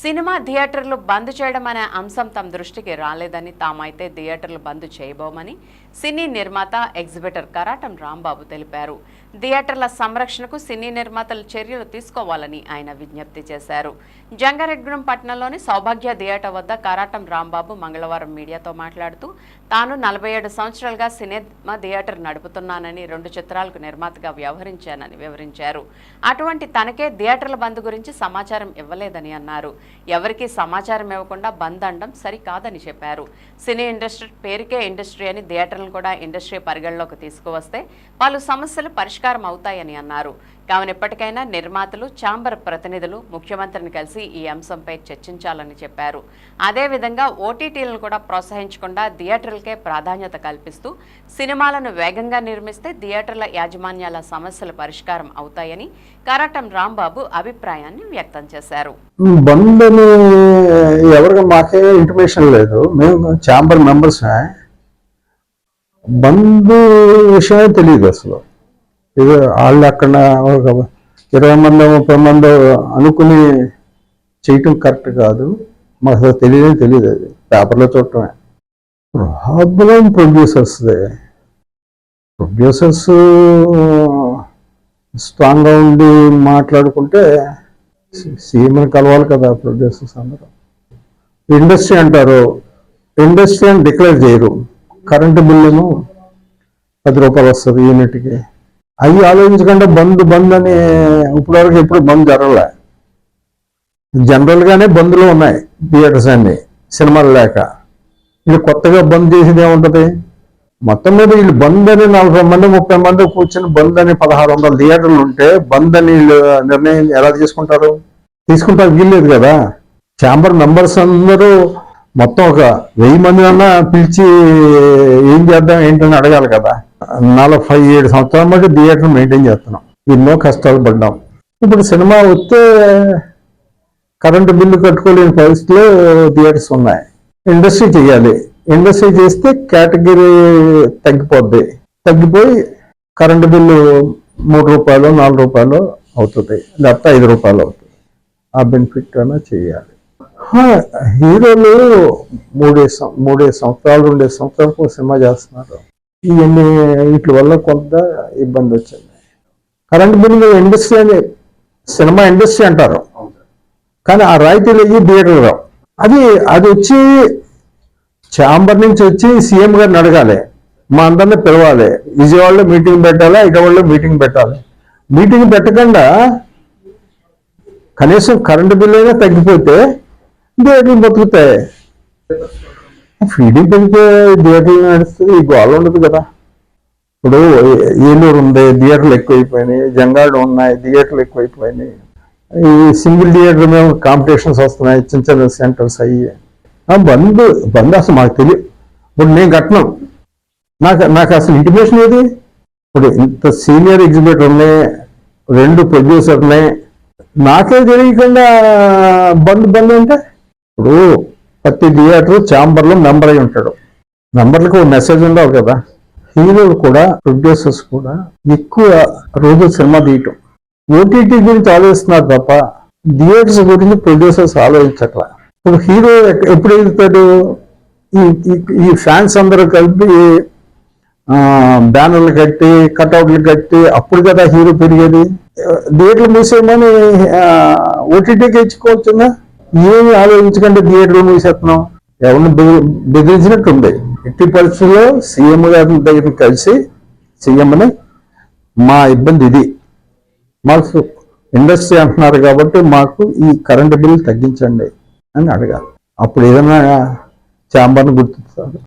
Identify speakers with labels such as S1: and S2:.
S1: Cinema థియేటర్లు బంద్ చేయడం అనే అంశం తమ దృష్టికి రాలేదని, తామైతే థియేటర్లు బంద్ చేయబోమని సినీ నిర్మాత ఎగ్జిబిటర్ కరాటం రాంబాబు తెలిపారు. థియేటర్ల సంరక్షణకు సినీ నిర్మాతలు చర్యలు తీసుకోవాలని ఆయన విజ్ఞప్తి చేశారు. జంగారెడ్డిగూడెం పట్టణంలోని సౌభాగ్య థియేటర్ వద్ద కరాటం రాంబాబు మంగళవారం మీడియాతో మాట్లాడుతూ తాను 47 సంవత్సరాలుగా సినిమా థియేటర్ నడుపుతున్నానని, 2 చిత్రాలకు నిర్మాతగా వ్యవహరించానని వివరించారు. అటువంటి తనకే థియేటర్ల బంద్ గురించి సమాచారం ఇవ్వలేదని అన్నారు. ఎవరికి సమాచారం ఇవ్వకుండా బంద్ అనడం సరికాదని చెప్పారు. సినీ ఇండస్ట్రీ పేరుకే ఇండస్ట్రీ అని థియేటర్లను కూడా ఇండస్ట్రీ పరిగణలోకి తీసుకువస్తే పలు సమస్యలు పరిష్కారం అవుతాయని అన్నారు. కావున ఇప్పటికైనా నిర్మాతలు, ఛాంబర్ ప్రతినిధులు ముఖ్యమంత్రిని కలిసి ఈ అంశంపై చర్చించాలని చెప్పారు. అదేవిధంగా ఓటీటీలను కూడా ప్రోత్సహించకుండా థియేటర్లకే ప్రాధాన్యత కల్పిస్తూ సినిమాలను వేగంగా నిర్మిస్తే థియేటర్ల యాజమాన్యాల సమస్యల పరిష్కారం అవుతాయని కరాటం రాంబాబు అభిప్రాయాన్ని వ్యక్తం చేశారు.
S2: బంద్ అని ఎవరికి మాకే ఇంటిమేషన్ లేదు. మేము ఛాంబర్ మెంబర్స్. బంద్ విషయమే తెలియదు అసలు. ఇది వాళ్ళు అక్కడ 20 మంది 30 మంది అనుకుని చేయటం కరెక్ట్ కాదు. మాకు అసలు తెలియదు. అది పేపర్లో చూడటమే. ప్రాబ్లం ప్రొడ్యూసర్స్దే. ప్రొడ్యూసర్స్ స్ట్రాంగ్గా ఉండి మాట్లాడుకుంటే సీఎంని కలవాలి కదా ప్రొడ్యూసర్స్ అందరూ. ఇండస్ట్రీ అంటారు, ఇండస్ట్రీ అని డిక్లేర్ చేయరు. కరెంటు బిల్లును 10 రూపాయలు వస్తుంది యూనిట్కి. అవి ఆలోచించకుండా బంద్ అని ఇప్పటివరకు ఎప్పుడు బంద్ జరగలే. జనరల్గానే బంద్లు ఉన్నాయి థియేటర్స్ అన్ని, సినిమాలు లేక. ఇది కొత్తగా బంద్ చేసేది ఏముంటుంది? మొత్తం మీద వీళ్ళు బంద్ అని 40 మంది 30 మంది కూర్చొని బంద్ అని 1600 థియేటర్లు ఉంటే బంద్ అని నిర్ణయం ఎలా తీసుకుంటారు? వీల్లేదు కదా. ఛాంబర్ మెంబర్స్ అందరూ మొత్తం ఒక 1000 మంది అన్నా పిలిచి ఏం చేద్దాం ఏంటని అడగాలి కదా. 47 సంవత్సరాల మధ్య థియేటర్ మెయింటైన్ చేస్తున్నాం. ఎన్నో కష్టాలు పడ్డాం. ఇప్పుడు సినిమా వస్తే కరెంటు బిల్లు కట్టుకోలేని పరిస్థితిలో థియేటర్స్ ఉన్నాయి. ఇండస్ట్రీ చేయాలి. ఇండస్ట్రీ చేస్తే కేటగిరీ తగ్గిపోయి కరెంటు బిల్లు 3 రూపాయలు 4 రూపాయలు అవుతుంది, లేకపోతే 5 రూపాయలు అవుతుంది. ఆ బెనిఫిట్ అయినా చేయాలి. హీరోలు 3 సంవత్సరాలు 2 సంవత్సరాలకు సినిమా చేస్తున్నారు. ఇవన్నీ వీటి వల్ల కొంత ఇబ్బంది వచ్చింది. కరెంటు బిల్లు ఇండస్ట్రీ అని సినిమా ఇండస్ట్రీ అంటారు, కానీ ఆ రాయితీలు అయ్యి థియేటర్ రావు. అది వచ్చి ఛాంబర్ నుంచి వచ్చి సీఎం గారిని అడగాలి, మా అందరినీ పిలవాలి, విజయవాడలో మీటింగ్ పెట్టాలి, హైదరాబాద్లో మీటింగ్ పెట్టాలి. మీటింగ్ పెట్టకుండా కనీసం కరెంటు బిల్లు అయినా తగ్గిపోతే థియేటర్లు బతుకుతాయి. ఫీడింగ్ పెడితే థియేటర్లు నడుస్తుంది, ఈ గోళ ఉండదు కదా. ఇప్పుడు ఏలూరు ఉంది, థియేటర్లు ఎక్కువైపోయినాయి. జంగాడు ఉన్నాయి, థియేటర్లు ఎక్కువైపోయినాయి. ఈ సింగిల్ థియేటర్ మేము కాంపిటీషన్స్ వస్తున్నాయి, చిన్న సెంటర్స్ అయ్యి. బంద్ అసలు మాకు తెలియదు. ఇప్పుడు నేను కట్టను, నాకు అసలు ఇంటిమేషన్ ఏది? ఇప్పుడు ఇంత సీనియర్ ఎగ్జిబిటర్ ఉన్నాయి, 2 ప్రొడ్యూసర్ ఉన్నాయి, నాకే తెలియకుండా బంద్ అంటే. ఇప్పుడు ప్రతి థియేటర్ ఛాంబర్లో మెంబర్ అయి ఉంటాడు. మెంబర్లకు మెసేజ్ ఉండవు కదా. హీరోలు కూడా ప్రొడ్యూసర్స్ కూడా ఎక్కువ రోజు సినిమా తీయటం, ఓటీటీ గురించి ఆలోచిస్తున్నారు తప్ప థియేటర్స్ గురించి ప్రొడ్యూసర్స్ ఆలోచించట్లా. ఇప్పుడు హీరో ఎప్పుడు ఎదుగుతాడు? ఈ ఫ్యాన్స్ అందరూ కలిపి బ్యానర్లు కట్టి కట్అవుట్లు కట్టి అప్పుడు కదా హీరో పెరిగేది. థియేటర్లు మూసేయమని ఓటీటీకి ఇచ్చుకోవచ్చున్నా? ఏమి ఆలోచించకండి థియేటర్లు మూసేస్తున్నాం. ఎవరిని బెదిరించినట్టుంది. ఎట్టి పరిస్థితుల్లో సీఎం గారి దగ్గర కలిసి సీఎంని మా ఇబ్బంది ఇది, మాకు ఇండస్ట్రీ అంటున్నారు కాబట్టి మాకు ఈ కరెంటు బిల్లు తగ్గించండి అని అడగాలి. అప్పుడు ఏదైనా ఛాంబర్ని గుర్తిస్తారు.